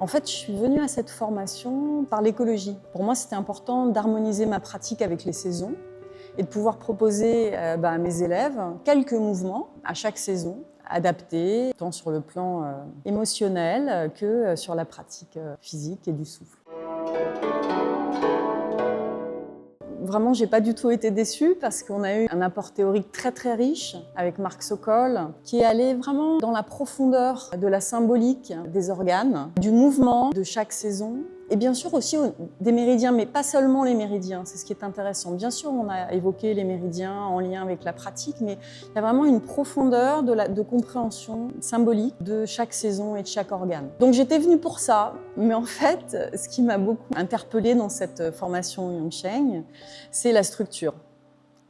En fait, je suis venue à cette formation par l'écologie. Pour moi, c'était important d'harmoniser ma pratique avec les saisons et de pouvoir proposer à mes élèves quelques mouvements à chaque saison, adaptés tant sur le plan émotionnel que sur la pratique physique et du souffle. Vraiment, j'ai pas du tout été déçue parce qu'on a eu un apport théorique très riche avec Marc Sokol qui est allé vraiment dans la profondeur de la symbolique des organes, du mouvement de chaque saison et bien sûr aussi des méridiens, mais pas seulement les méridiens, c'est ce qui est intéressant. Bien sûr, on a évoqué les méridiens en lien avec la pratique, mais il y a vraiment une profondeur de compréhension symbolique de chaque saison et de chaque organe. Donc j'étais venue pour ça, mais en fait, ce qui m'a beaucoup interpellée dans cette formation Yongsheng, c'est la structure.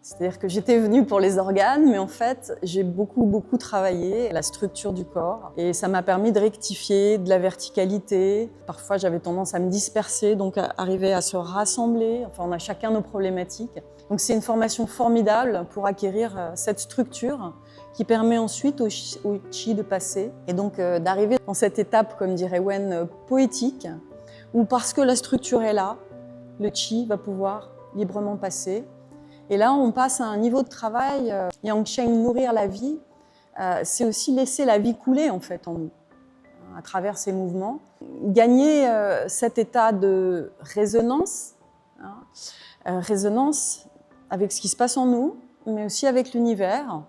C'est-à-dire que j'étais venue pour les organes, mais en fait, j'ai beaucoup travaillé la structure du corps. Et ça m'a permis de rectifier, de la verticalité. Parfois, j'avais tendance à me disperser, donc à arriver à se rassembler. Enfin, on a chacun nos problématiques. Donc c'est une formation formidable pour acquérir cette structure qui permet ensuite au chi de passer. Et donc d'arriver dans cette étape, comme dirait Wen, poétique, où parce que la structure est là, le chi va pouvoir librement passer. Et là, on passe à un niveau de travail. Yongsheng, nourrir la vie, c'est aussi laisser la vie couler en fait en nous, à travers ces mouvements. Gagner cet état de résonance, résonance avec ce qui se passe en nous, mais aussi avec l'univers.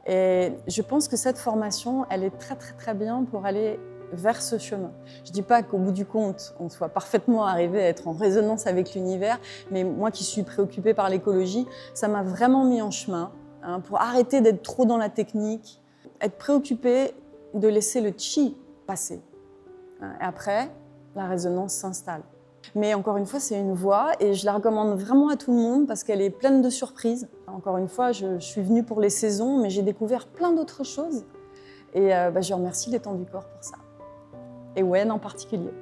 Et je pense que cette formation, elle est très bien pour aller vers ce chemin. Je ne dis pas qu'au bout du compte, on soit parfaitement arrivé à être en résonance avec l'univers, mais moi qui suis préoccupée par l'écologie, ça m'a vraiment mis en chemin pour arrêter d'être trop dans la technique, être préoccupée de laisser le chi passer. Et après, la résonance s'installe. Mais encore une fois, c'est une voie et je la recommande vraiment à tout le monde parce qu'elle est pleine de surprises. Encore une fois, je suis venue pour les saisons, mais j'ai découvert plein d'autres choses. Et je remercie l'étang du corps pour ça. Et Wen en particulier.